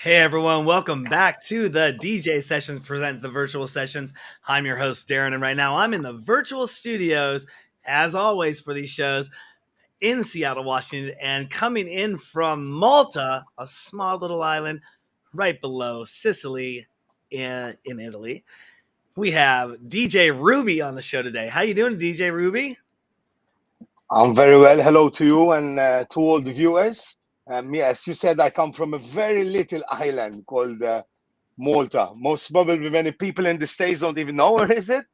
Hey everyone, welcome back to the DJ Sessions present the virtual sessions. I'm your host Darren, and right now I'm in the virtual studios, as always for these shows, in Seattle, Washington, and coming in from Malta, a small little island right below Sicily in Italy. We have DJ Ruby on the show today. How you doing, DJ Ruby? I'm very well. Hello to you and to all the viewers. Yes, you said I come from a very little island called Malta. Most probably many people in the States don't even know where is it,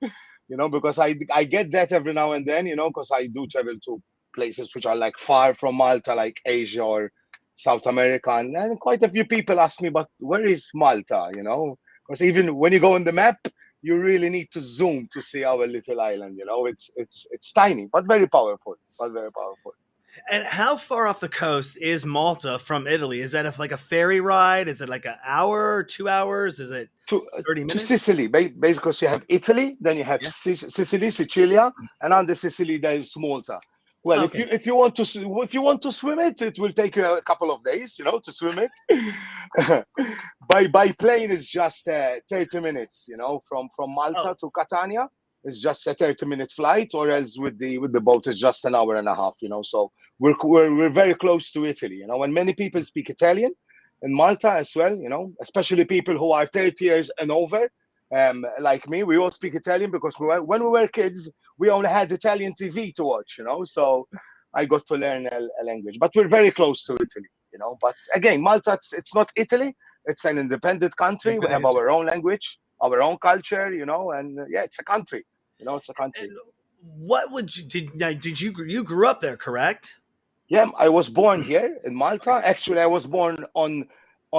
because I get that every now and then, because I do travel to places which are like far from Malta, like Asia or South America. And quite a few people ask me, but where is Malta, Because even when you go on the map, you really need to zoom to see our little island. It's tiny, but very powerful. But very powerful. And how far off the coast is Malta from Italy? Is that like a ferry ride? Is it like an hour, 2 hours? Is it To 30 to minutes? Sicily, basically, you have Italy, then you have Yeah. Sicily, Sicilia, and under Sicily there is Malta. Well, if Okay. you want to swim it, it will take you a couple of days, to swim it. By plane is just 30 minutes, from Oh, Malta to Catania. It's just a 30-minute flight, or else with the boat it's just an hour and a half. So we're very close to Italy, and many people speak Italian in Malta as well, especially people who are 30 years and over. Like me, we all speak Italian because when we were kids, we only had Italian TV to watch, so I got to learn a language. But we're very close to Italy, But again, Malta, it's not Italy, it's an independent country. We have our own language, our own culture, and yeah, it's a country, it's a and country. what would you did you grew up there, correct? Yeah, I was born here in Malta. Actually, I was born on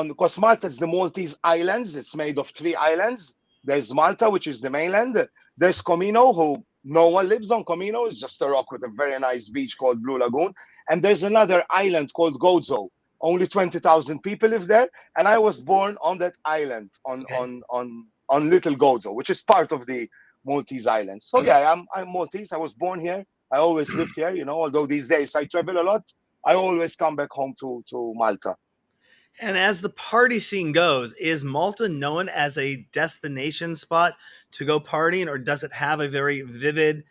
because Malta is the Maltese Islands. It's made of three islands. There's Malta, which is the mainland. There's Comino, who no one lives on. Comino is just a rock with a very nice beach called Blue Lagoon. And there's another island called Gozo. Only 20,000 people live there. And I was born on that island, on Okay. on on on Little Gozo, which is part of the Maltese Islands. So yeah, I'm Maltese. I was born here. I always lived here, although these days I travel a lot. I always come back home to Malta. And as the party scene goes, is Malta known as a destination spot to go partying, or does it have a very vivid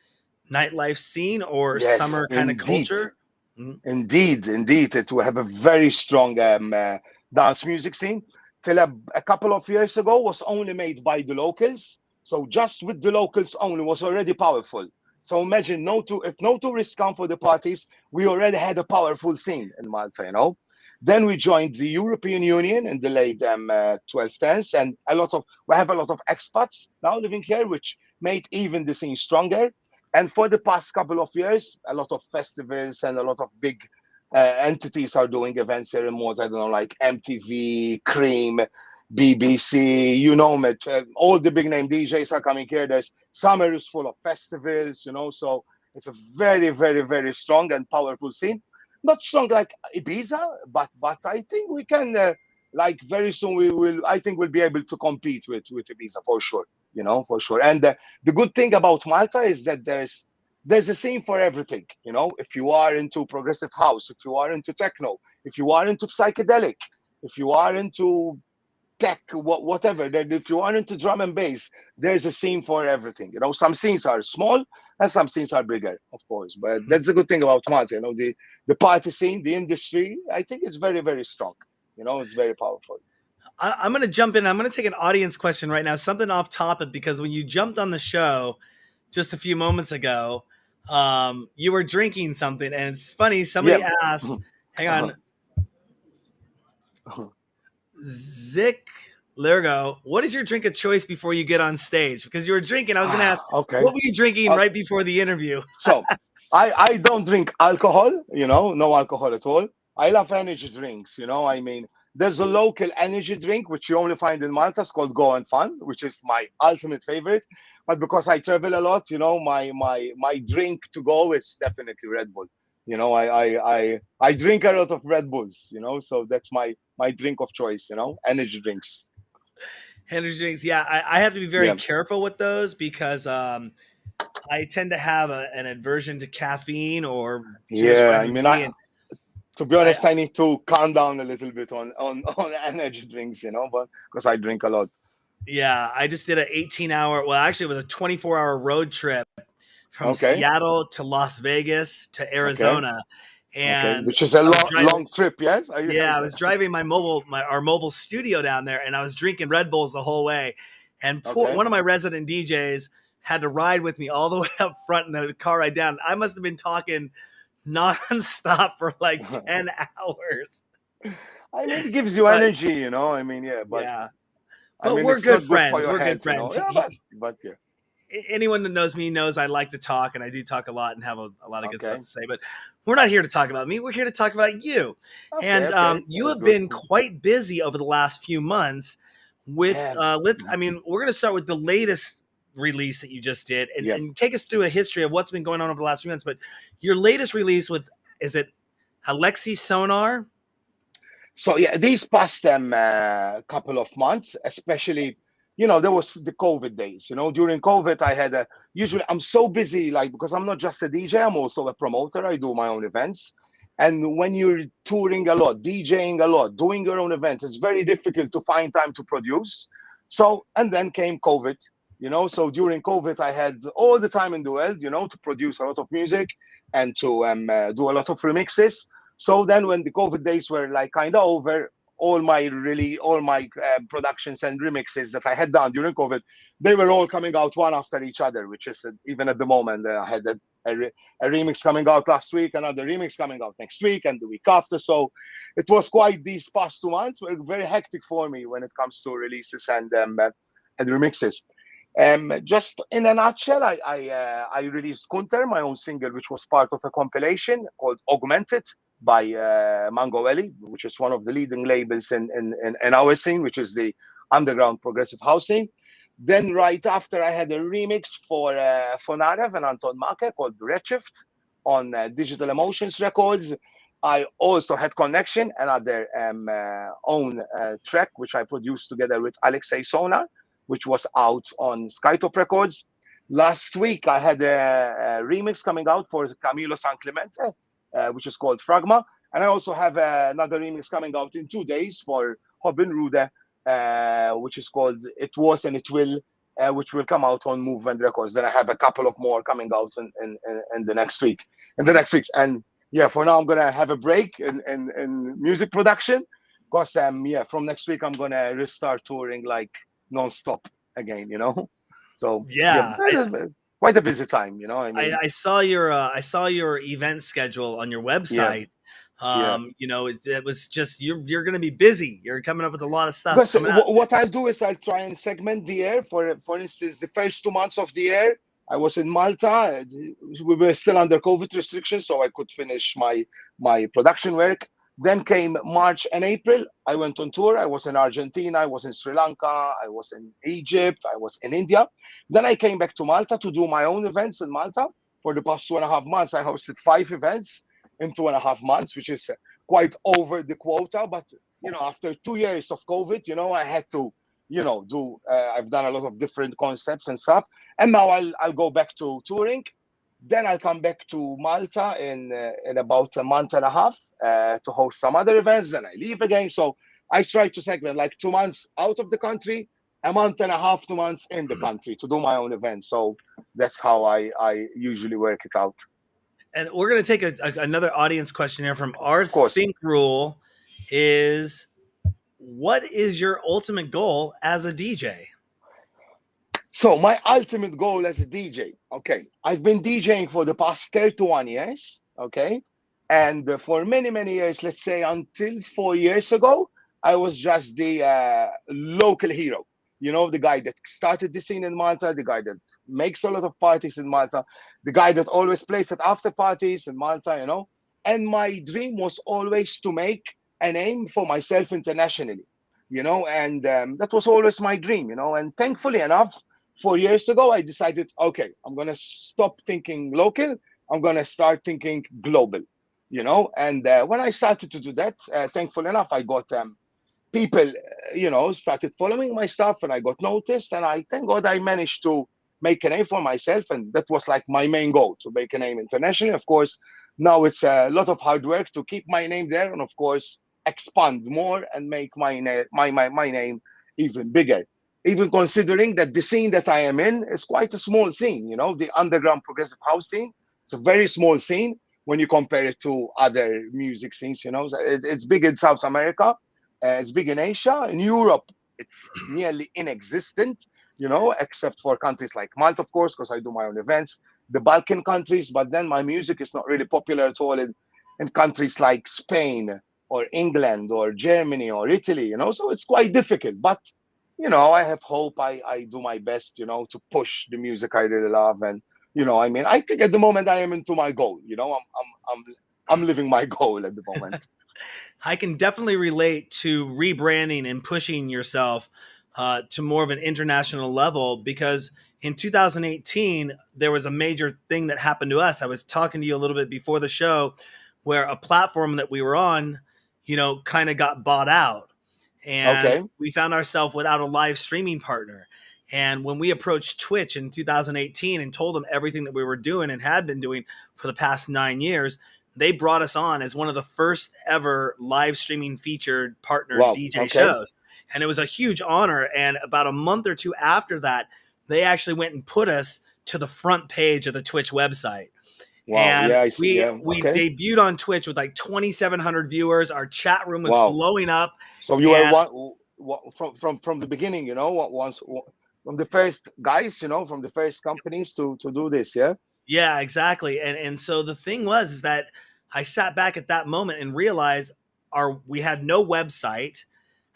nightlife scene or Yes, summer kind of indeed. culture? Mhm. Indeed. It will have a very strong dance music scene. Till a couple of years ago was only made by the locals. So just with the locals only was already powerful. So imagine if no tourists come for the parties, we already had a powerful scene in Malta. Then we joined the European Union in the late 1210s, and we have a lot of expats now living here, which made even the scene stronger. And for the past couple of years, a lot of festivals and a lot of big entities are doing events here in Malta. I don't know, like MTV, Cream, BBC, you know it. All the big name DJs are coming here. There's summer is full of festivals, So it's a very, very, very strong and powerful scene. Not strong like Ibiza, but I think we can. Like very soon, we will. I think we'll be able to compete with Ibiza for sure. For sure. And the good thing about Malta is that there's a scene for everything. If you are into progressive house, if you are into techno, if you are into psychedelic, if you are into tech, whatever, then if you are into drum and bass, there's a scene for everything. Some scenes are small and some scenes are bigger, of course. But that's the good thing about Malta. The party scene, the industry, I think it's very, very strong. It's very powerful. I'm going to jump in. I'm going to take an audience question right now, something off topic, because when you jumped on the show just a few moments ago, you were drinking something, and it's funny. Yeah. Somebody asked, "Hang Uh-huh. on, Zick Lurgo, what is your drink of choice before you get on stage?" Because you were drinking, I was going to ask, Okay. what were you drinking Uh, right before the interview? So I don't drink alcohol, no alcohol at all. I love energy drinks, I mean, there's a local energy drink which you only find in Malta. It's called Go and Fun, which is my ultimate favorite. But because I travel a lot, my drink to go is definitely Red Bull. I drink a lot of Red Bulls, so that's my drink of choice, energy drinks. Energy drinks, yeah, I have to be very Yeah. careful with those because I tend to have an aversion to caffeine or too much Yeah. I vitamin mean, D, and To be I honest, I need to calm down a little bit on energy drinks, but because I drink a lot. yeah, I just did an 18-hour. Well, actually, it was a 24-hour road trip from Okay, Seattle to Las Vegas to okay, Arizona, okay. and Which is a I was long driving. long trip, yes. Yeah, I was driving our mobile studio down there, and I was drinking Red Bulls the whole way. And Okay. one of my resident DJs had to ride with me all the way up front in the car ride down. I must have been talking nonstop for like 10 hours. I mean, it gives you But energy, I mean, yeah, but yeah, I but mean, we're it's good not good for friends. your We're good health, friends. Yeah, but yeah. Anyone that knows me knows I like to talk, and I do talk a lot and have a lot of good stuff Okay. to say. But we're not here to talk about me. We're here to talk about you. Okay. And Okay. you That's have good. been quite busy over the last few months with Yeah. let's. I mean, we're going to start with the latest release that you just did, Yeah. and take us through a history of what's been going on over the last few months. But your latest release with, is it Alexi Sonar? So yeah, these past couple of months, especially, there was the COVID days. During COVID, I had a usually I'm so busy, like because I'm not just a DJ, I'm also a promoter. I do my own events, and when you're touring a lot, DJing a lot, doing your own events, it's very difficult to find time to produce. So and then came COVID. So during COVID, I had all the time in the world, to produce a lot of music and to do a lot of remixes. So then, when the COVID days were like kind of over, all my productions and remixes that I had done during COVID, they were all coming out one after each other. Which is even at the moment, I had a remix coming out last week, another remix coming out next week, and the week after. So it was quite these past 2 months were very hectic for me when it comes to releases and remixes. Just in a nutshell, I released Kunter, my own single, which was part of a compilation called Augmented by Mango Ellie, which is one of the leading labels in our scene, which is the underground progressive housing. Then right after, I had a remix for Narev and Anton Make called Redshift on Digital Emotions Records. I also had Connection, another own track, which I produced together with Alexei Sonar, which was out on Skytop Records. Last week, I had a remix coming out for Camilo San Clemente, which is called Fragma. And I also have another remix coming out in 2 days for Hobin Rude, which is called It Was and It Will, which will come out on Movement Records. Then I have a couple of more coming out in the next week, in the next weeks. And yeah, for now, I'm going to have a break in music production because, yeah, from next week, I'm going to restart touring like non-stop again. So yeah, Yeah, quite a busy time. I mean, I saw your event schedule on your yeah, website. yeah. It was just you're going to be busy. You're coming up with a lot of stuff Because coming out. what I'll do is I'll try and segment the year. For instance, the first 2 months of the year, I was in Malta. We were still under COVID restrictions, so I could finish my production work. Then came March and April. I went on tour. I was in Argentina. I was in Sri Lanka. I was in Egypt. I was in India. Then I came back to Malta to do my own events in Malta. For the past 2.5 months, I hosted 5 events in 2.5 months, which is quite over the quota. But after 2 years of COVID, I had to, do. I've done a lot of different concepts and stuff, and now I'll go back to touring. Then I'll come back to Malta in about a month and a half to host some other events. Then I leave again. So I try to segment like 2 months out of the country, a month and a half, 2 months in the country to do my own events. So that's how I usually work it out. And we're going to take another audience question here from our Of course. Think Rule. Is what is your ultimate goal as a DJ? So my ultimate goal as a DJ, okay, I've been DJing for the past 31 years, okay, and for many, many years, let's say until 4 years ago, I was just the local hero. The guy that started the scene in Malta, the guy that makes a lot of parties in Malta, the guy that always plays at after parties in Malta. And my dream was always to make a name for myself internationally, and that was always my dream. And thankfully enough, 4 years ago, I decided, okay, I'm going to stop thinking local. I'm going to start thinking global. And when I started to do that, thankful enough, I got people, started following my stuff and I got noticed. And I thank God I managed to make a name for myself, and that was like my main goal, to make a name internationally. Of course, now it's a lot of hard work to keep my name there, and of course expand more and make my name even bigger. Even considering that the scene that I am in is quite a small scene, you know, the underground progressive house scene. It's a very small scene when you compare it to other music scenes, you know. So it's big in South America, it's big in Asia. In Europe, it's nearly inexistent, you know, except for countries like Malta, of course, because I do my own events, the Balkan countries, but then my music is not really popular at all in countries like Spain or England or Germany or Italy, you know, so it's quite difficult. But you know, I have hope. I do my best, you know, to push the music I really love. And you know, I mean, I think at the moment I am into my goal. You know, I'm living my goal at the moment. I can definitely relate to rebranding and pushing yourself to more of an international level, because in 2018 there was a major thing that happened to us. I was talking to you a little bit before the show, where a platform that we were on, you know, kind of got bought out, and Okay. we found ourselves without a live streaming partner. And when we approached Twitch in 2018 and told them everything that we were doing and had been doing for the past 9 years, they brought us on as one of the first ever live streaming featured partner Wow. DJ Okay. shows. And it was a huge honor. And about a month or two after that, they actually went and put us to the front page of the Twitch website. Wow. And Yeah, I see. we Yeah. we Okay. debuted on Twitch with like 2,700 viewers. Our chat room was Wow. blowing up. So you were And one from the beginning, you know, what once from the first guys, you know, from the first companies to do this. Yeah. yeah, exactly. And so the thing was is that I sat back at that moment and realized we had no website.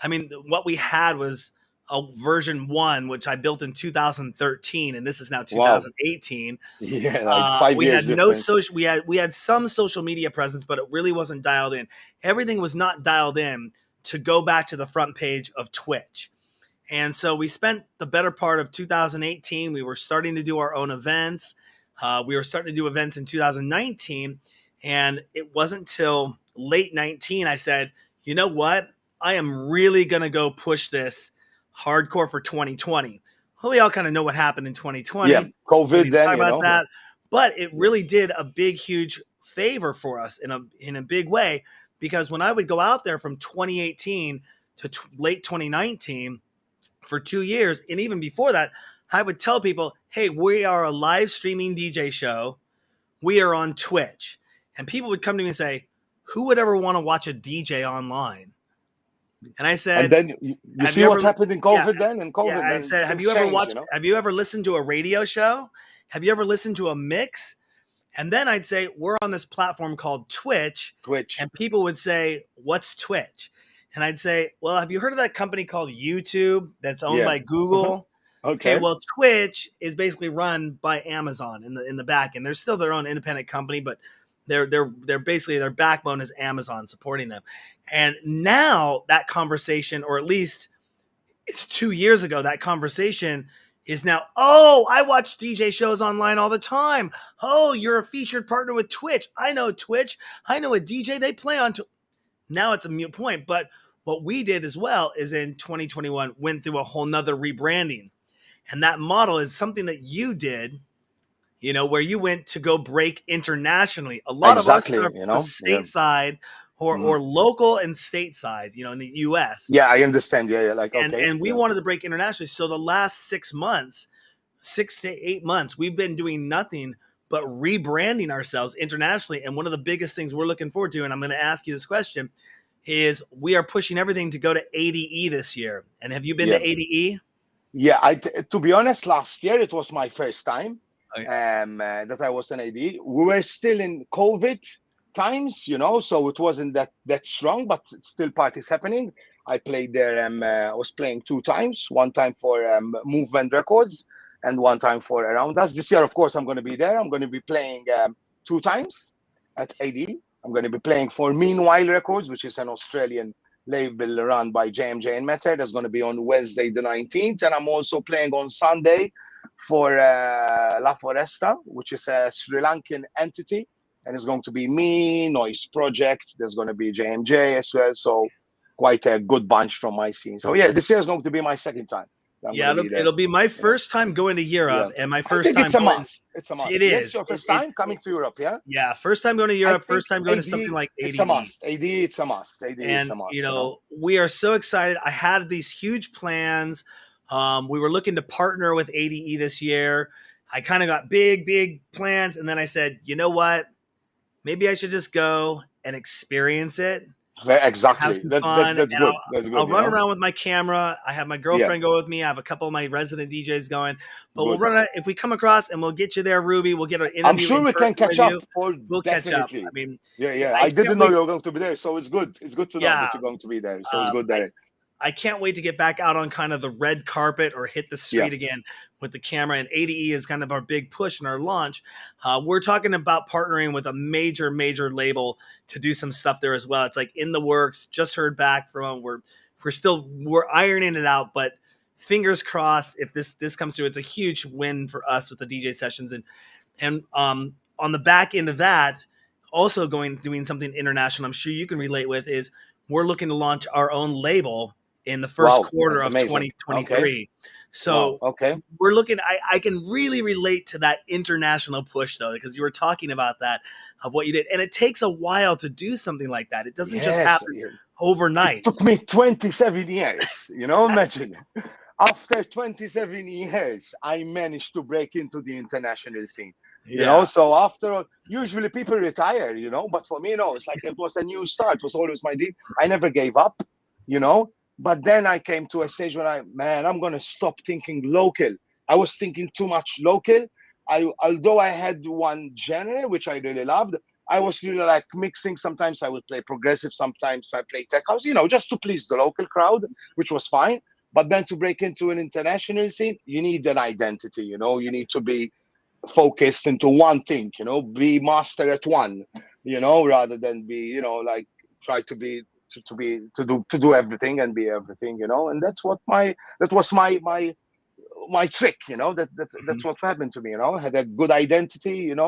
I mean, what we had was a version 1, which I built in 2013, and this is now Wow. 2018. Yeah, like 5 years We had no difference. social. We had some social media presence, but it really wasn't dialed in. Everything was not dialed in to go back to the front page of Twitch. And so we spent the better part of 2018. We were starting to do our own events. We were starting to do events in 2019. And it wasn't till late 19 I said, you know what? I am really going to go push this hardcore for 2020. Well, we all kind of know what happened in Yeah, 2020. Don't COVID need to then, talk you about know. Yeah. that. But it Yeah. really did a big, huge favor for us in a big way, because when I would go out there from 2018 to late 2019, for 2 years, and even before that, I would tell people, hey, we are a live streaming DJ show. We are on Twitch. And people would come to me and say, who would ever want to watch a DJ online? And I And said, then you have see you what ever, happened in yeah, COVID then? In yeah. COVID, I then said, things change, you know? have you ever listened to a radio show? Have you ever listened to a mix? And then I'd say, we're on this platform called Twitch. Twitch. And people would say, what's Twitch? And I'd say, well, have you heard of that company called YouTube that's owned Yeah. by Google? Okay, Okay. well, Twitch is basically run by Amazon in the back end. They're still their own independent company, but they're basically, their backbone is Amazon supporting them. And now that conversation, or at least it's 2 years ago, that conversation is now, oh, I watch DJ shows online all the time. Oh, you're a featured partner with Twitch. I know Twitch. I know a DJ they play on. Now it's a mute point. But what we did as well is in 2021 went through a whole nother rebranding. And that model is something that you did, you know, where you went to go break internationally. A lot of our Exactly, stuff you was know? Yeah. stateside Mhm. or local and stateside, you know, in the US. Yeah, I understand. Yeah, yeah. Like, okay. And we Yeah. wanted to break internationally. So the last 6 months, 6 to 8 months, we've been doing nothing but rebranding ourselves internationally. And one of the biggest things we're looking forward to, and I'm going to ask you this question, is we are pushing everything to go to ADE this year. And have you been Yeah. to ADE? Yeah, to be honest, last year it was my first time Okay. that I was an AD. We were still in COVID times, you know, so it wasn't that strong, but still parties happening. I played there. I was playing 2 times. One time for Movement Records, and one time for Around Us. This year, of course, I'm going to be there. I'm going to be playing 2 times at AD. I'm going to be playing for Meanwhile Records, which is an Australian label run by JMJ and Meta. That's going to be on Wednesday the 19th. And I'm also playing on Sunday for La Foresta, which is a Sri Lankan entity. And it's going to be me, Noise Project. There's going to be JMJ as well. So quite a good bunch from my scene. So yeah, this year is going to be my second time. I'm Yeah, gonna be there. it'll be my You know? first time going to Yeah. Europe and my I first think time it's a going. must. It's a must. It Yes, is. your first time coming to Europe, yeah? Yeah, first time going to I Europe, think first time going to something AD, like it's a ADE. must. AD, it's a must. AD, it's And a must, we are so excited. I had these huge plans. We were looking to partner with ADE this year. I kind of got big plans, and then I said, you know what? Maybe I should just go and experience it and have Exactly. some That's fun. that's And good. That's I'll good, run around with my camera. I have my Yeah, girlfriend go with me. I have a couple of my resident DJs going. But we'll good. run it if we come across, and we'll get you there, Ruby. We'll get an I'm interview sure in we can person with catch you. up for We'll catch up. I definitely. mean, Yeah, yeah. I I can't didn't know wait. you were going to be there, so it's good. It's good to know Yeah. that you're going to be there. So it's good, Derek. I can't wait to get back out on kind of the red carpet or hit the street Yeah. again with the camera. And ADE is kind of our big push in our launch. We're talking about partnering with a major label to do some stuff there as well. It's like in the works. Just heard back from them. We're ironing it out, but fingers crossed if this comes through. It's a huge win for us with the DJ sessions and on the back end of that, also doing something international. I'm sure you can relate with is we're looking to launch our own label in the first Wow, quarter that's of amazing. 2023. Okay. So Wow. Okay. we're looking, I can really relate to that international push though, because you were talking about that of what you did. And it takes a while to do something like that. It doesn't just Yes. happen It overnight. took me 27 years. Imagine. After 27 years, I managed to break into the international scene. Yeah. So after all, usually people retire, but for me, no, it's like it was a new start. It was always my dream. I never gave up, you know. But then I came to a stage when I'm gonna stop thinking local. I was thinking too much local. Although I had one genre which I really loved, I was really like mixing. Sometimes I would play progressive, sometimes I play tech house, just to please the local crowd, which was fine. But then to break into an international scene, you need an identity, you need to be focused into one thing, be master at one, rather than be, like try to be to do everything and be everything, and that was my trick, that's what happened to me, I had a good identity, and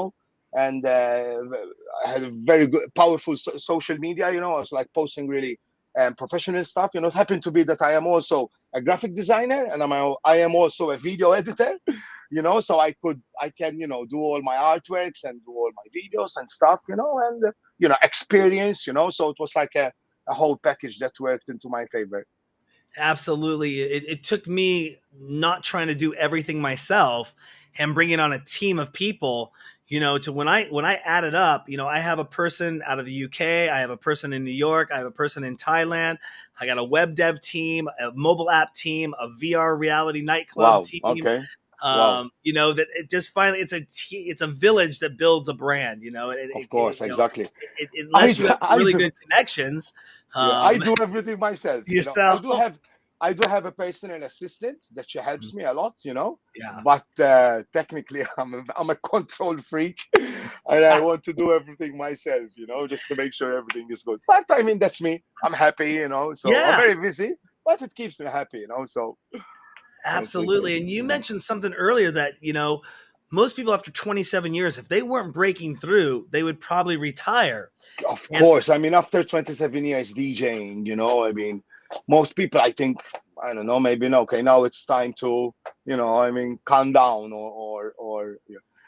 I had a very good powerful social media, I was like posting really professional stuff, it happened to be that I am also a graphic designer and I am also a video editor, so I can, do all my artworks and do all my videos and stuff, and experience, so it was like a whole package that worked into my favor. Absolutely. It took me not trying to do everything myself and bringing on a team of people, to when I added up, I have a person out of the UK, I have a person in New York, I have a person in Thailand, I got a web dev team, a mobile app team, a VR reality nightclub team. Okay. Wow. That it just finally it's a village that builds a brand, Of course, exactly. Unless you have really good connections. I do everything myself. Yourself. I do have a personal assistant that she helps me a lot, Yeah. But technically, I'm a control freak, and I want to do everything myself, just to make sure everything is good. But I mean, that's me. I'm happy, So Yeah. I'm very busy, but it keeps me happy, So absolutely. And you mentioned something earlier that most people after 27 years, if they weren't breaking through, they would probably retire. Of course. I mean, after 27 years DJing, I mean, most people, I think, I don't know, maybe no, okay, now it's time to, calm down or.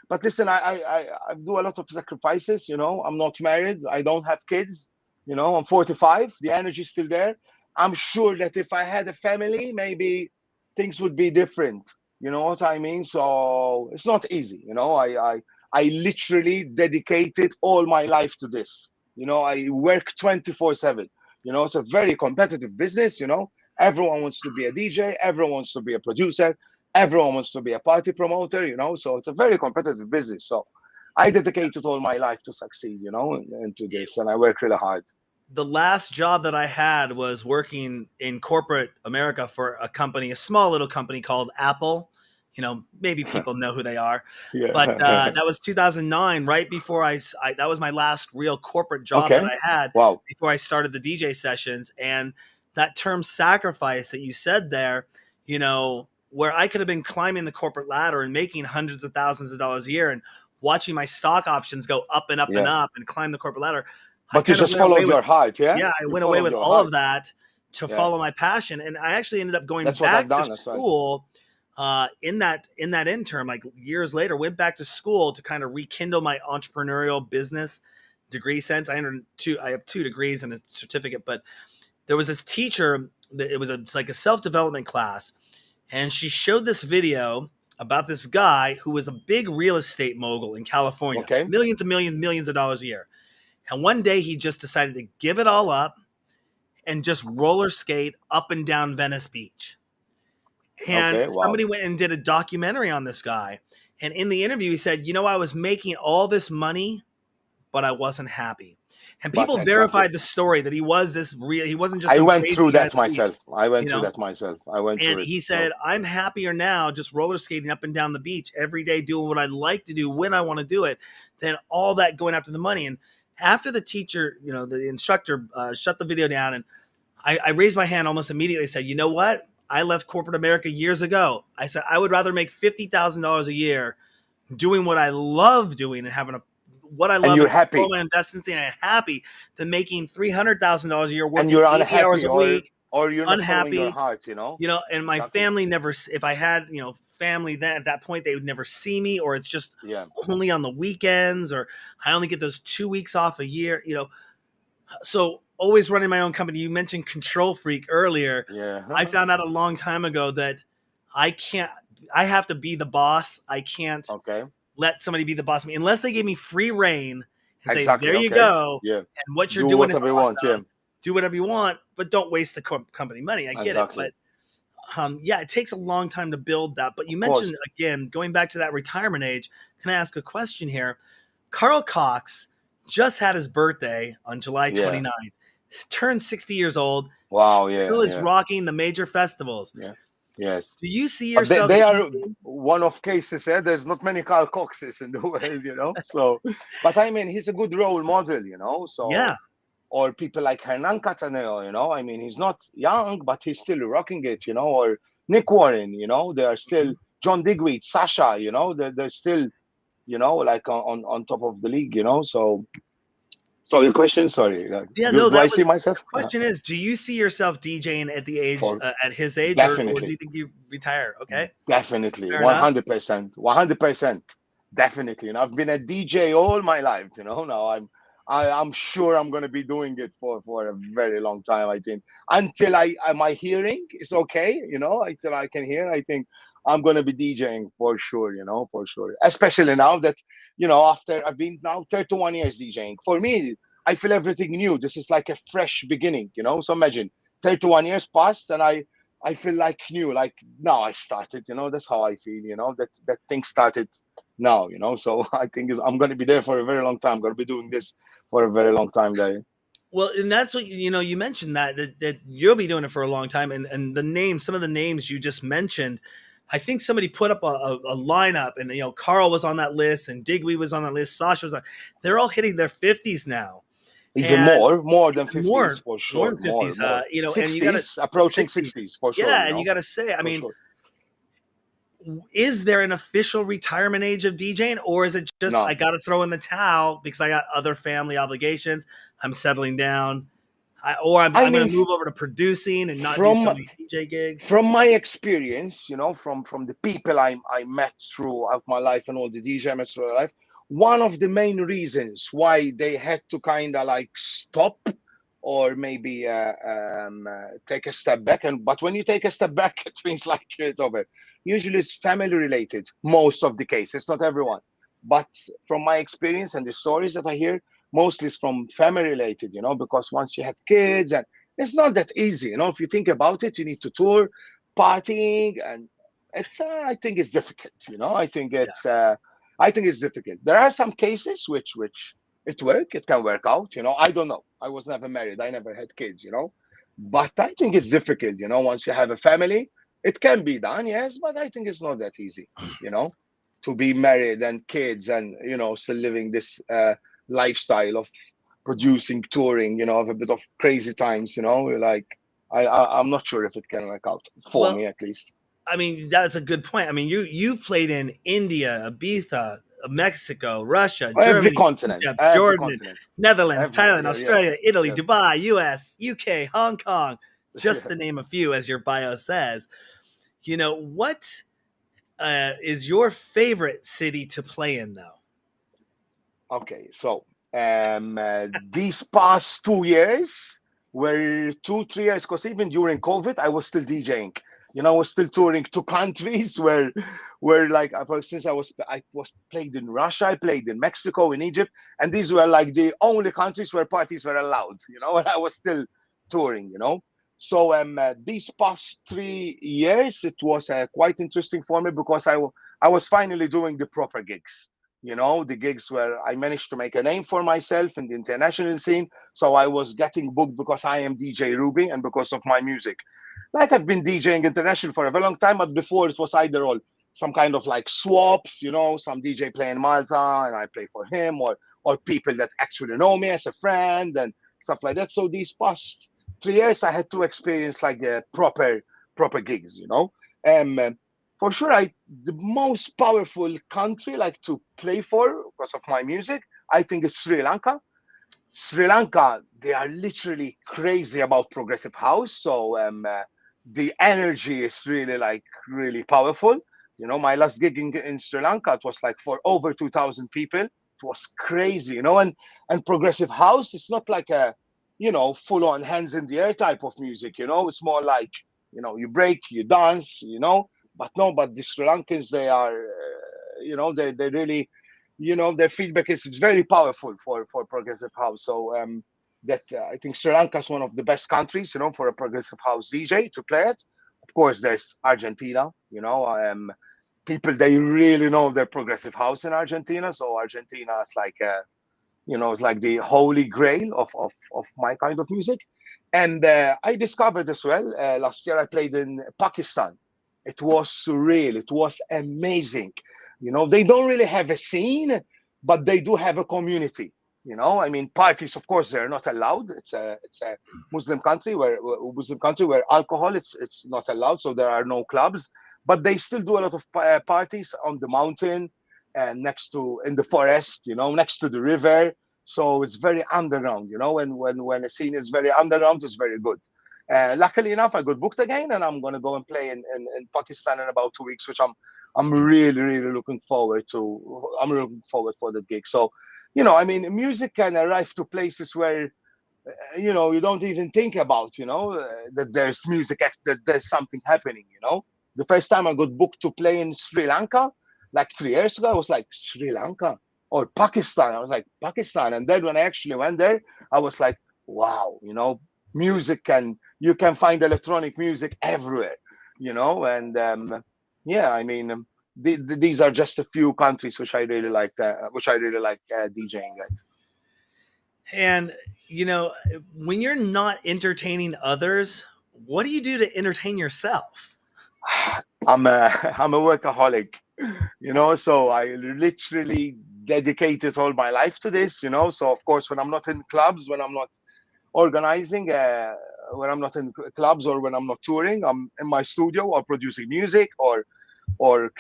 But listen, I do a lot of sacrifices, I'm not married, I don't have kids, I'm 45, the energy is still there. I'm sure that if I had a family, maybe things would be different. You know what I mean? So it's not easy, I literally dedicated all my life to this. I work 24/7. It's a very competitive business. Everyone wants to be a DJ, everyone wants to be a producer, everyone wants to be a party promoter. So it's a very competitive business. So I dedicated all my life to succeed, into this, and I work really hard. The last job that I had was working in corporate America for a small little company called Apple. Maybe people know who they are, Yeah. but that was 2009, right before that was my last real corporate job that I had. Wow. Before I started the DJ sessions. And that term sacrifice that you said there, where I could have been climbing the corporate ladder and making hundreds of thousands of dollars a year and watching my stock options go up and up and up and climb the corporate ladder. But you just followed your heart, yeah? Yeah, I went away with all of that to Yeah. follow my passion. And I actually ended up going That's what I've back to done as well. school in that interim, like years later, went back to school to kind of rekindle my entrepreneurial business degree sense. I have 2 degrees and a certificate, but there was this teacher that it was like a self-development class, and she showed this video about this guy who was a big real estate mogul in California, Okay. millions and millions of dollars a year. And one day he just decided to give it all up and just roller skate up and down Venice Beach. And Okay. Wow. somebody went and did a documentary on this guy. And in the interview, he said, I was making all this money, but I wasn't happy. And people verified the story that he was this real. He wasn't just. I some went crazy through guy that myself. I went you through know? that myself. I went And through it. he said, I'm happier now just roller skating up and down the beach every day, doing what I like to do when I want to do it, than all that going after the money. And after the teacher, the instructor shut the video down, and I raised my hand almost immediately, said, you know what? I left corporate America years ago. I said, I would rather make $50,000 a year doing what I love doing and having what I love, and you're happy, all my investments in, and happy, than making $300,000 a year working and you're 80 unhappy, hours a week, or you're not unhappy. following your heart, And my family never. If I had, family then at that point, they would never see me, or it's just only on the weekends, or I only get those 2 weeks off a year. So always running my own company. You mentioned control freak earlier. Yeah, I found out a long time ago that I have to be the boss. I can't let somebody be the boss of me unless they give me free reign and say, there you go. Yeah. And what you're doing is awesome. Want, do whatever you want, but don't waste the company money. I get it. But it takes a long time to build that. But you mentioned, again, going back to that retirement age, can I ask a question here? Carl Cox just had his birthday on July 29th. He's turned 60 years old. Wow, Still is rocking the major festivals. Yeah. Yes. Do you see yourself? They are one of cases. There's not many Carl Coxes in the world, So, but I mean, he's a good role model, So or people like Hernan Cattaneo, I mean, he's not young, but he's still rocking it, Or Nick Warren, they are still John Digweed, Sasha, they're still, like on top of the league, So your question, sorry. Do I see myself? Question is, do you see yourself DJing at the age at his age, or do you think you retire? Okay, definitely, 100%, 100%, definitely. I've been a DJ all my life. Now I'm sure I'm going to be doing it for a very long time. I think until my hearing is okay. Until I can hear, I think I'm going to be DJing for sure. For sure. Especially now that after I've been now 31 years DJing. For me, I feel everything new. This is like a fresh beginning. So imagine 31 years passed, and I feel like new. Like now I started. That's how I feel. That thing started now. So I think I'm going to be there for a very long time. I'm going to be doing this for a very long time, Larry. Well, and that's what you mentioned that you'll be doing it for a long time, and the names, some of the names you just mentioned, I think somebody put up a lineup, and Carl was on that list, and Digweed was on that list, Sasha was on. They're all hitting their 50s now, even more than 50s for sure. More than 50s, more. 60s, and you got approaching 60s for sure. Yeah, and you got to say, I mean. Sure. Is there an official retirement age of DJing, or is it just I got to throw in the towel because I got other family obligations? I'm settling down, I'm going to move over to producing and not do so many DJ gigs. From my experience, from the people I met throughout my life and all the DJs throughout my life, one of the main reasons why they had to kind of like stop or maybe take a step back. But when you take a step back, it means like it's over. Usually it's family related, most of the cases, not everyone. But from my experience and the stories that I hear, mostly it's from family related, because once you have kids, and it's not that easy, if you think about it, you need to tour, partying, and it's I think it's difficult, I think it's difficult. There are some cases which it can work out, I don't know. I was never married. I never had kids, but I think it's difficult, once you have a family. It can be done, yes, but I think it's not that easy, to be married and kids and, still living this lifestyle of producing, touring, of a bit of crazy times, like I'm not sure if it can work out for me at least. I mean, that's a good point. I mean, you played in India, Ibiza, Mexico, Russia, Germany, every continent, Egypt, Jordan, Netherlands, Thailand, Australia, Italy, Dubai, US, UK, Hong Kong, just to name a few, as your bio says. What is your favorite city to play in, though? Okay, so these past 2 years were 2, 3 years, because even during COVID, I was still DJing. I was still touring to countries where like since I was played in Russia, I played in Mexico, in Egypt, and these were like the only countries where parties were allowed. And I was still touring. So these past 3 years, it was quite interesting for me because I was finally doing the proper gigs. The gigs where I managed to make a name for myself in the international scene. So I was getting booked because I am DJ Ruby and because of my music. Like I've been DJing international for a very long time, but before it was either all some kind of like swaps, some DJ playing Malta and I play for him, or people that actually know me as a friend and stuff like that. So these past 3 years, I had to experience like proper gigs. For sure, the most powerful country like to play for because of my music, I think it's Sri Lanka. Sri Lanka, they are literally crazy about progressive house. So the energy is really like really powerful. My last gig in Sri Lanka, it was like for over 2,000 people. It was crazy, and progressive house, it's not like a, full on hands in the air type of music. It's more like, you break, you dance, but the Sri Lankans, they are, they really, their feedback is very powerful for progressive house. So that I think Sri Lanka is one of the best countries, for a progressive house DJ to play it. Of course, there's Argentina. People, they really know their progressive house in Argentina. So Argentina is like, it's like the holy grail of my kind of music. And I discovered as well last year. I played in Pakistan. It was surreal. It was amazing. They don't really have a scene, but they do have a community. I mean, parties, of course, they're not allowed. It's a Muslim country where alcohol it's not allowed, so there are no clubs. But they still do a lot of parties on the mountain and in the forest, next to the river. So it's very underground. And when a scene is very underground, it's very good. Luckily enough, I got booked again, and I'm gonna go and play in Pakistan in about 2 weeks, which I'm really really looking forward to. I'm looking forward for the gig. So, I mean, music can arrive to places where you don't even think about, that there's that there's something happening. The first time I got booked to play in Sri Lanka, like 3 years ago, I was like, Sri Lanka or Pakistan. I was like, Pakistan. And then when I actually went there, I was like, wow, you can find electronic music everywhere, and yeah, I mean, these are just a few countries which I really like DJing at. And when you're not entertaining others, what do you do to entertain yourself? I'm a workaholic, so I literally dedicated all my life to this. So of course, when I'm not in clubs, when I'm not organizing, when I'm not in clubs or when I'm not touring, I'm in my studio or producing music or or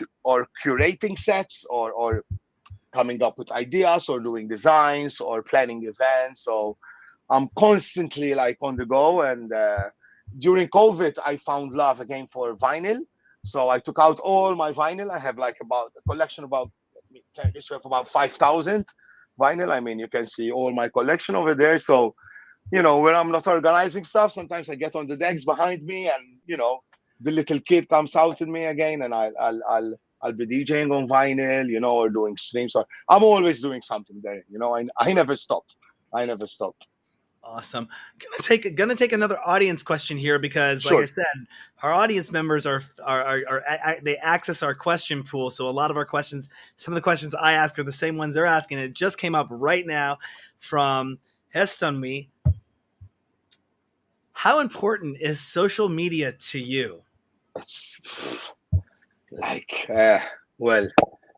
curating sets or coming up with ideas or doing designs or planning events. So I'm constantly like on the go. And during COVID, I found love again for vinyl. So I took out all my vinyl. I have like about a collection about, let me tell you this, we have about 5,000 vinyl. I mean, you can see all my collection over there. So, when I'm not organizing stuff, sometimes I get on the decks behind me and, the little kid comes out in me again, and I'll be DJing on vinyl, or doing streams. Or I'm always doing something there. I never stop. I never stop. Awesome. Gonna take another audience question here because, like I Sure. said, our audience members are they access our question pool. So a lot of our questions, some of the questions I ask are the same ones they're asking. It just came up right now from Estonmi. How important is social media to you? It's like, well,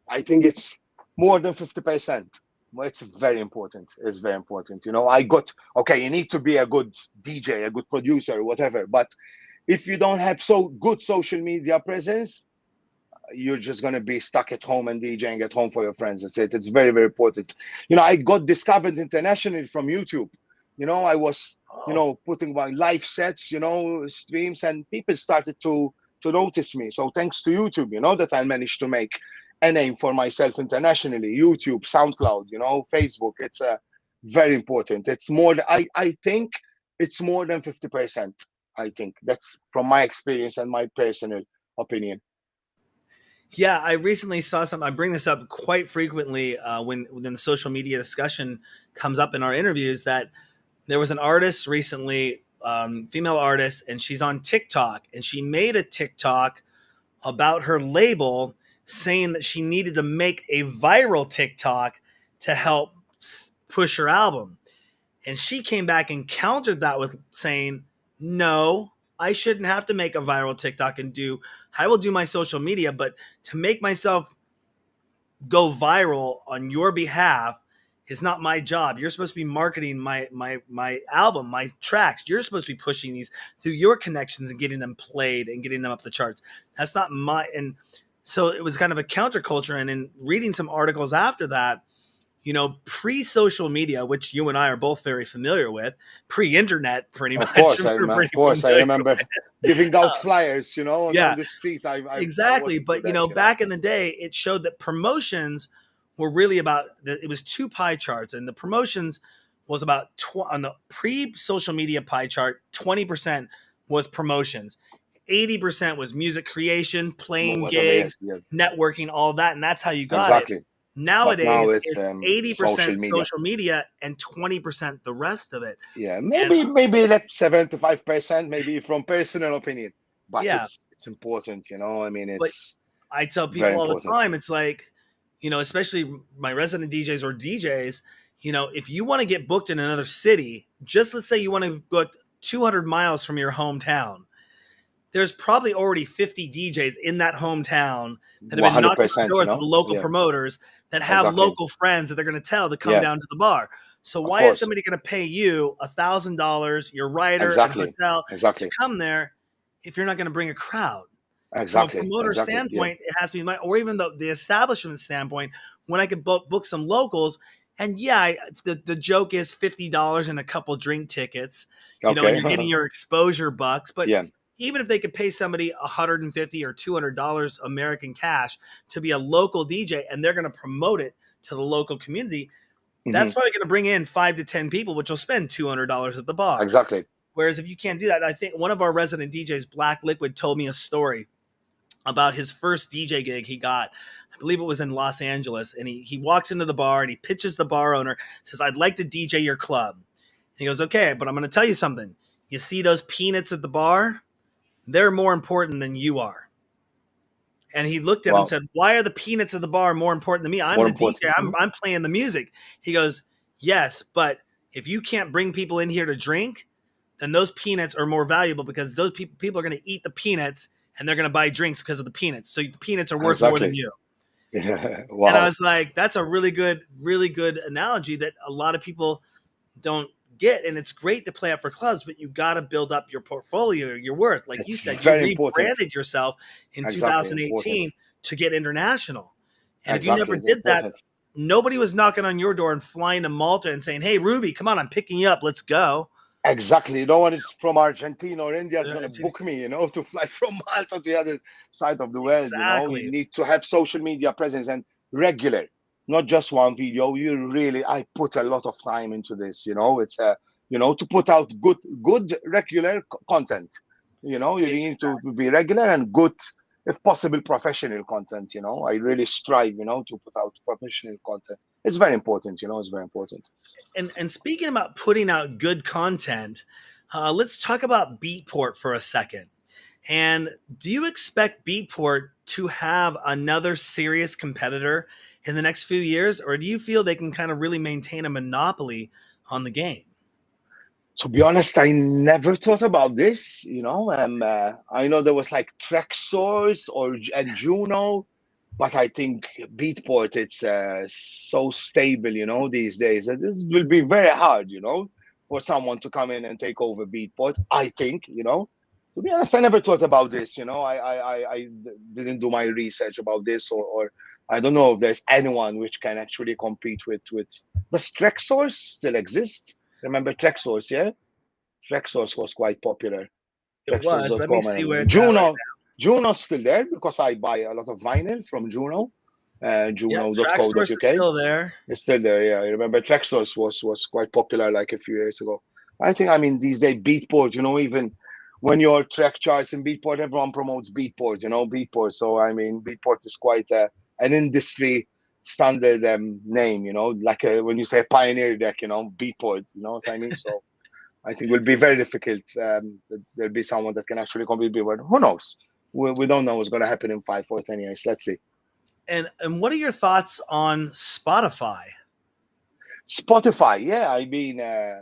I think it's more than 50%. Well, it's very important. It's very important. Okay, you need to be a good DJ, a good producer, whatever. But if you don't have so good social media presence, you're just going to be stuck at home and DJing at home for your friends. That's it. It's very, very important. I got discovered internationally from YouTube. I was putting my live sets, streams, and people started to notice me. So thanks to YouTube, that I managed to make a name for myself internationally. YouTube, SoundCloud, Facebook. It's very important. It's more. I think it's more than 50%. I think that's from my experience and my personal opinion. Yeah, I recently saw something. I bring this up quite frequently when the social media discussion comes up in our interviews. That there was an artist recently, female artist, and she's on TikTok, and she made a TikTok about her label saying that she needed to make a viral TikTok to help push her album. And she came back and countered that with saying, no, I shouldn't have to make a viral TikTok I will do my social media, but to make myself go viral on your behalf is not my job. You're supposed to be marketing my album, my tracks. You're supposed to be pushing these through your connections and getting them played and getting them up the charts. That's not and so it was kind of a counterculture. And in reading some articles after that, pre-social media, which you and I are both very familiar with, pre-internet, pretty much. Of course, I remember giving out flyers, on the street. Exactly. But, back in the day, it showed that promotions were really it was two pie charts, and the promotions was about on the pre-social media pie chart, 20% was promotions. 80% was music creation, playing gigs, networking, all that. And that's how you got it. Nowadays, it's 80% social media and 20% the rest of it. Yeah, maybe like 75%, maybe from personal opinion. But it's important, I mean, it's. But I tell people all the time, it's like, especially my resident DJs or DJs, if you want to get booked in another city, just let's say you want to go 200 miles from your hometown. There's probably already 50 DJs in that hometown that have been knocking on doors to the local promoters that have local friends that they're going to tell to come down to the bar. So why is somebody going to pay you $1,000, your rider, and hotel to come there if you're not going to bring a crowd? Exactly. From a promoter standpoint, it has to be or even the establishment standpoint, when I could book some locals. And the joke is $50 and a couple drink tickets, and you're getting your exposure bucks. But even if they could pay somebody $150 or $200 American cash to be a local DJ, and they're going to promote it to the local community, that's probably going to bring in 5 to 10 people, which will spend $200 at the bar. Exactly. Whereas if you can't do that, I think one of our resident DJs, Black Liquid, told me a story about his first DJ gig he got. I believe it was in Los Angeles. And he walks into the bar and he pitches the bar owner, says, "I'd like to DJ your club." And he goes, "Okay, but I'm going to tell you something. You see those peanuts at the bar? They're more important than you are." And he looked at him and said, "Why are the peanuts at the bar more important than me? I'm the DJ. I'm playing the music." He goes, "Yes, but if you can't bring people in here to drink, then those peanuts are more valuable because those people are going to eat the peanuts and they're going to buy drinks because of the peanuts. So the peanuts are worth more than you." Wow. And I was like, that's a really good analogy that a lot of people don't get. And it's great to play up for clubs, but you got to build up your portfolio, your worth. Like you said, you rebranded yourself in 2018 to get international. And if you never did that, nobody was knocking on your door and flying to Malta and saying, "Hey, Ruby, come on, I'm picking you up. Let's go." Exactly. No one is from Argentina or India is going to book me, to fly from Malta to the other side of the world. Exactly. You need to have social media presence and regular, not just one video. I put a lot of time into this, it's to put out good regular content. You need to be regular and good, if possible, professional content. I really strive, to put out professional content. It's very important, it's very important. And speaking about putting out good content, let's talk about Beatport for a second. And do you expect Beatport to have another serious competitor in the next few years, or do you feel they can kind of really maintain a monopoly on the game? To be honest, I never thought about this. I know there was like Traxsource and Juno. But I think Beatport, it's so stable, these days. That it will be very hard, for someone to come in and take over Beatport. I think, To be honest, I never thought about this. I didn't do my research about this, or I don't know if there's anyone which can actually compete with. Does Traxsource still exist? Remember Traxsource, yeah? Traxsource was quite popular. It was. Let me Traxsource.com see where and it's at right Juno's still there because I buy a lot of vinyl from Juno, now. Yep, Track Source is Juno.co.uk. still there. It's still there, yeah. I remember Traxsource was quite popular like a few years ago. I think, I mean, these days Beatport, even when your track charts in Beatport, everyone promotes Beatport, Beatport. So I mean, Beatport is quite an industry standard name, like when you say Pioneer Deck, Beatport, you know what I mean? So I think it will be very difficult. That there'll be someone that can actually compete with Beatport. Who knows? We don't know what's going to happen in 5 or 10 years. Let's see. And what are your thoughts on Spotify? Spotify, yeah. I mean, I,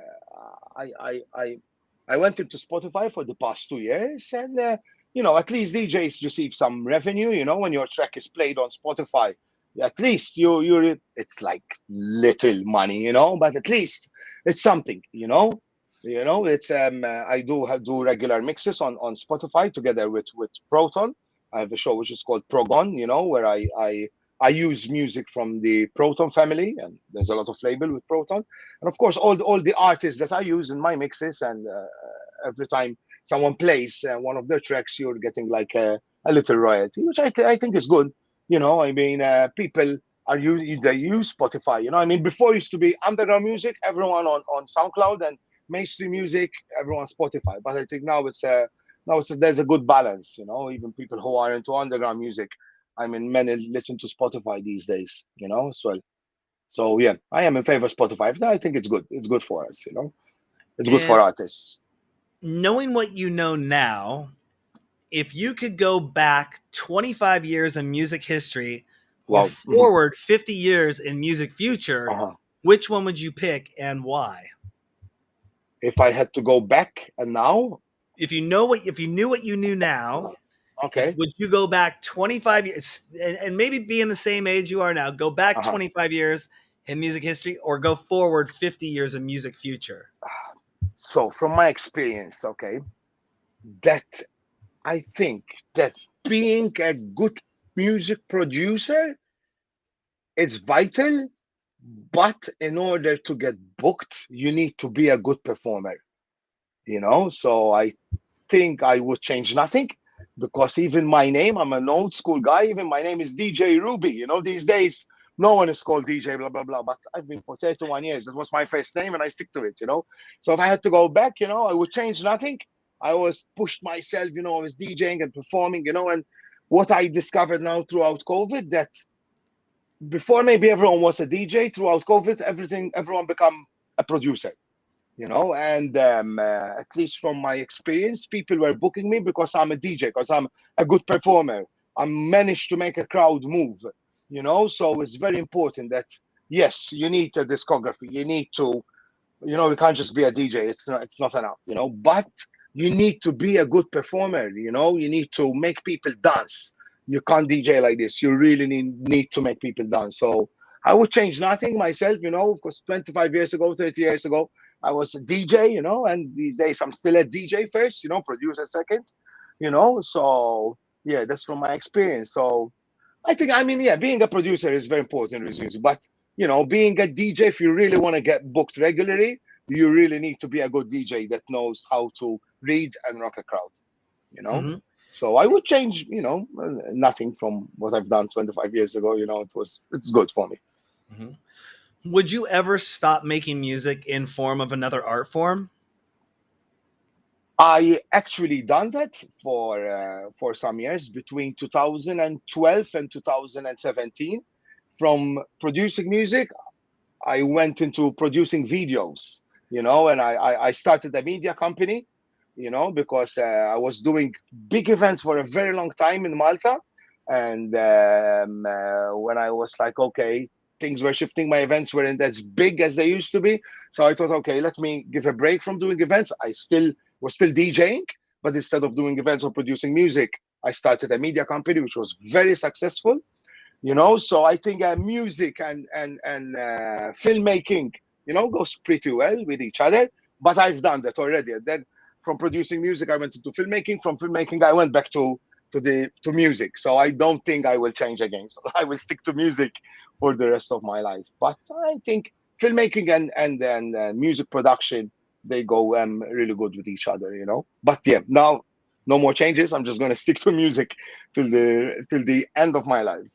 I, I, I went into Spotify for the past 2 years, and at least DJs receive some revenue. When your track is played on Spotify, at least it's like little money, but at least it's something. It's I do regular mixes on Spotify together with Proton. I have a show which is called Progon, where I use music from the Proton family, and there's a lot of label with Proton, and of course all the artists that I use in my mixes, and every time someone plays one of their tracks, you're getting like a little royalty, which I think is good. I mean, people they use Spotify. I mean, before it used to be underground music, everyone on SoundCloud, and mainstream music, everyone Spotify. But I think there's a good balance. Even people who are into underground music, I mean, many listen to Spotify these days, as well. So yeah, I am in favor of Spotify. I think it's good. It's good for us, It's good And for artists. knowing what you know now, if you could go back 25 years in music history or Wow. Hmm. forward 50 years in music future, Uh-huh. which one would you pick and why? If I had to go back and now, If you knew what you knew now, if okay. would you go back 25 years and maybe be in the same age you are now, go back Uh-huh. 25 years in music history or go forward 50 years in music future? So from my experience, okay, that I think that being a good music producer is vital, but in order to get booked, you need to be a good performer. So I think I would change nothing, because even my name, I'm an old school guy, even my name is DJ Ruby. These days no one is called DJ blah blah blah, but I've been for 31 years. That was my first name and I stick to it. So if I had to go back, I would change nothing. I always pushed myself, I was DJing and performing, and what I discovered now throughout COVID, that before maybe everyone was a DJ, throughout COVID, everyone become a producer. And at least from my experience, people were booking me because I'm a DJ, because I'm a good performer. I managed to make a crowd move. So it's very important that, yes, you need a discography. You need to, you can't just be a DJ. It's not enough. But you need to be a good performer. You need to make people dance. You can't DJ like this. You really need to make people dance. So I would change nothing myself. Because 25 years ago, 30 years ago, I was a DJ. And these days I'm still a DJ first. Producer second. So yeah, that's from my experience. So I think, I mean, yeah, being a producer is very important with music, but being a DJ, if you really want to get booked regularly, you really need to be a good DJ that knows how to read and rock a crowd. You know, Hmm. so I would change, nothing from what I've done 25 years ago. It's good for me. Hmm. Would you ever stop making music in form of another art form? I actually done that for some years between 2012 and 2017. From producing music, I went into producing videos, and I started a media company, because I was doing big events for a very long time in Malta. And when I was like, okay, things were shifting, my events weren't as big as they used to be. So I thought, okay, let me give a break from doing events. I still was still DJing, but instead of doing events or producing music, I started a media company, which was very successful. So I think music and filmmaking, goes pretty well with each other. But I've done that already. And then from producing music, I went into filmmaking. From filmmaking, I went back to music. So I don't think I will change again. So I will stick to music for the rest of my life. But I think filmmaking and music production they go really good with each other, you know. But yeah, now no more changes. I'm just gonna stick to music till the end of my life.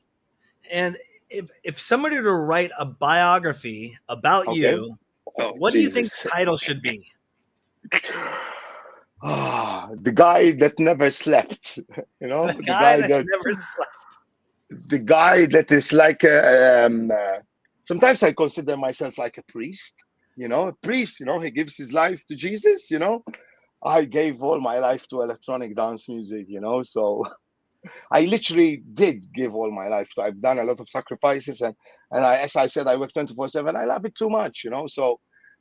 And if somebody were to write a biography about Okay. you, Oh what do you think Jesus. the title should be? Ah, the guy that never slept, you know, The guy that never slept. the guy that is like sometimes I consider myself like a priest, you know, a priest, you know, he gives his life to Jesus, you know. I gave all my life to electronic dance music, you know, so I literally did give all my life to. I've done a lot of sacrifices, and as I said, I work 24/7. I love it too much, you know. So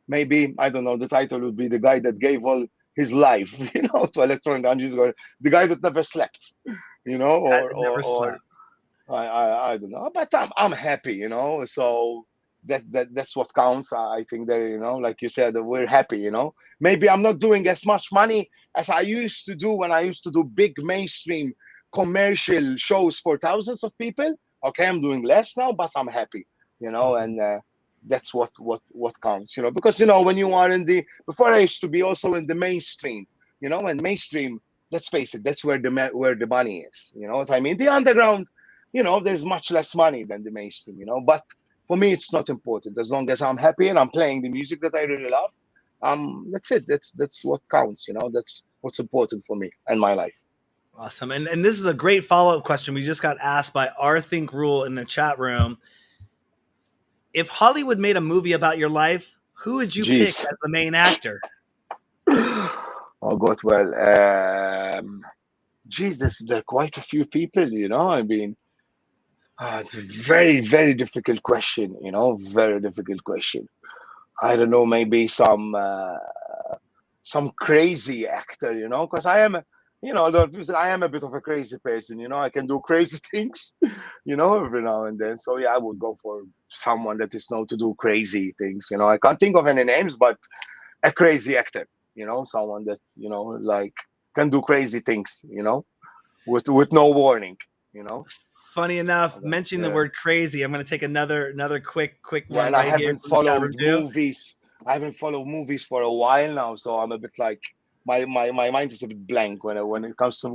maybe I don't know. The title would be the guy that gave all his life, you know, to electronic dance music, or the guy that never slept, you know, The guy that never or slept. I don't know, but I'm happy, you know. So that's what counts. I think that, you know, like you said, we're happy, you know. Maybe I'm not doing as much money as I used to do when I used to do big mainstream commercial shows for thousands of people. Okay, I'm doing less now, but I'm happy, you know, and that's what counts, you know. Because, you know, when you are in the, before I used to be also in the mainstream, you know, and mainstream, let's face it, that's where where the money is, you know what I mean. The underground, you know, there's much less money than the mainstream, you know. But for me, it's not important. As long as I'm happy and I'm playing the music that I really love, that's it. That's what counts, you know. That's what's important for me and my life. Awesome. And this is a great follow up question. We just got asked by R Think Rule in the chat room. If Hollywood made a movie about your life, who would you pick Jeez. as the main actor? Oh God, well, geez, there are quite a few people, you know. I mean, it's a very difficult question, you know, very difficult question. I don't know, maybe some crazy actor, you know, because I am, you know, I am a bit of a crazy person, you know. I can do crazy things, you know, every now and then. So yeah, I would go for someone that is known to do crazy things, you know. I can't think of any names, but a crazy actor, you know, someone that, you know, like can do crazy things, you know, with no warning, you know. Funny enough, mentioning the Yeah. word crazy, I'm going to take another quick Yeah, one and I right here haven't from the chat followed room too. movies. I haven't followed movies for a while now, so I'm a bit like my mind is a bit blank when it comes to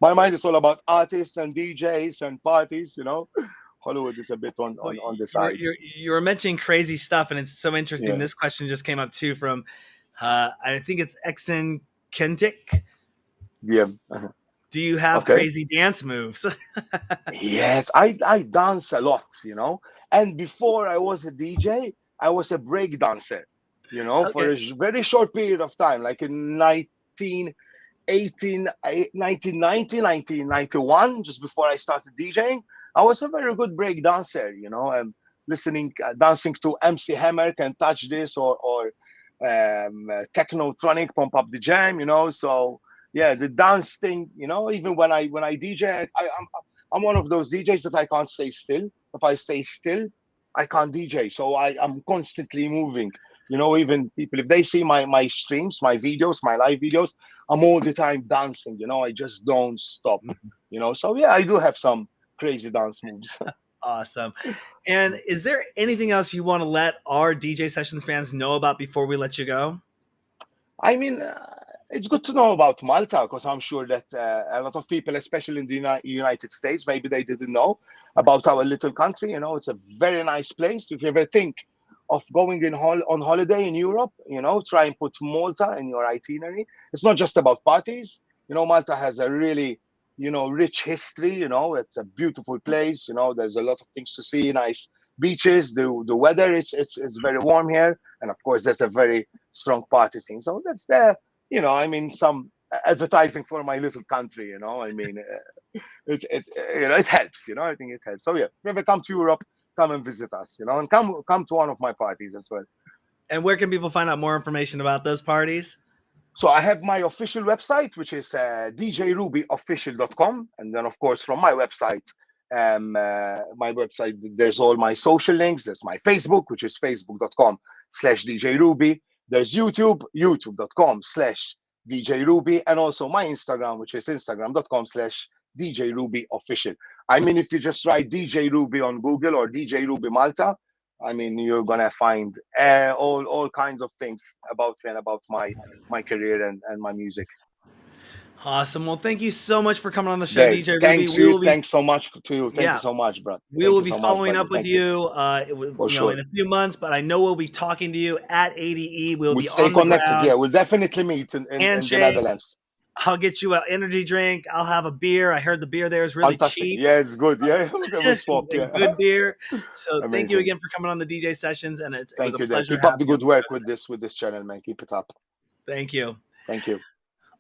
my mind is all about artists and DJs and parties. You know, Hollywood is a bit Well, on the you were side. you were mentioning crazy stuff, and it's so interesting. Yeah. This question just came up too from I think it's Exen Kentic. Yeah. Do you have Okay. crazy dance moves? Yes, I dance a lot, you know. And before I was a DJ, I was a break dancer, you know, for Okay. a very short period of time, like in 1991, just before I started DJing. I was a very good break dancer, you know, listening, dancing to MC Hammer, Can Touch This, or Technotronic, Pump Up the Jam, you know. So yeah, the dance thing, you know, even when I DJ, I'm one of those DJs that I can't stay still. If I stay still, I can't DJ. So I'm constantly moving. You know, even people, if they see my streams, my videos, my live videos, I'm all the time dancing. You know, I just don't stop. You know, so yeah, I do have some crazy dance moves. Awesome. And is there anything else you want to let our DJ Sessions fans know about before we let you go? I mean, it's good to know about Malta because I'm sure that a lot of people, especially in the United States, maybe they didn't know about our little country. You know, it's a very nice place. If you ever think of going on holiday in Europe, you know, try and put Malta in your itinerary. It's not just about parties. You know, Malta has a really, you know, rich history. You know, it's a beautiful place. You know, there's a lot of things to see, nice beaches. The weather, it's very warm here, and of course, there's a very strong party scene. So that's the, you know, I mean, some advertising for my little country. You know, I mean, it you know, it helps. You know, I think it helps. So yeah, if you ever come to Europe, come and visit us. You know, and come to one of my parties as well. And where can people find out more information about those parties? So I have my official website, which is djrubyofficial.com, and then of course from my website, there's all my social links. There's my Facebook, which is facebook.com/djruby. There's YouTube, youtube.com/djruby, and also my Instagram, which is instagram.com/djrubyofficial. I mean, if you just write DJ Ruby on Google or DJ Ruby Malta, I mean, you're gonna find all kinds of things about me and about my career and my music. Awesome. Well, thank you so much for coming on the show, Dave, DJ Ruby. thanks We you. will be, Thanks so much to you. Thank you yeah, so much, bro. we Thank will you be so much, following buddy. up with Thank you you, for in sure. a few months, but I know we'll be talking to you at ADE. We'll We'll be stay on the connected. ground, Yeah, we'll definitely meet in the handshake. Netherlands. I'll get you an energy drink. I'll have a beer. I heard the beer there is really Fantastic. cheap. Yeah, it's good. Yeah, we'll swap. And Yeah, good beer. So thank you amazing. again for coming on the DJ sessions, and it was Thank a you, Dave. pleasure Keep up the having you on good the work show today. with this channel, man. Keep it up. Thank you. Thank you.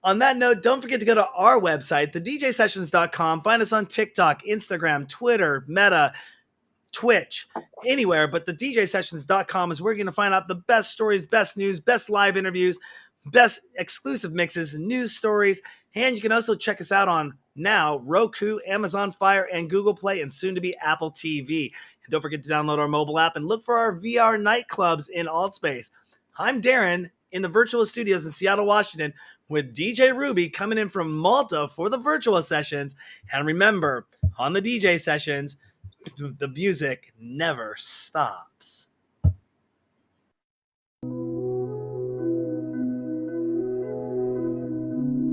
On that note, don't forget to go to our website, thedjsessions.com. Find us on TikTok, Instagram, Twitter, Meta, Twitch, anywhere. But thedjsessions.com is where you're going to find out the best stories, best news, best live interviews, best exclusive mixes, news stories. And you can also check us out on now Roku, Amazon Fire, and Google Play, and soon to be Apple TV. And don't forget to download our mobile app and look for our VR nightclubs in Altspace. I'm Darren in the virtual studios in Seattle, Washington, with DJ Ruby coming in from Malta for the virtual sessions. And remember, on the DJ sessions, the music never stops.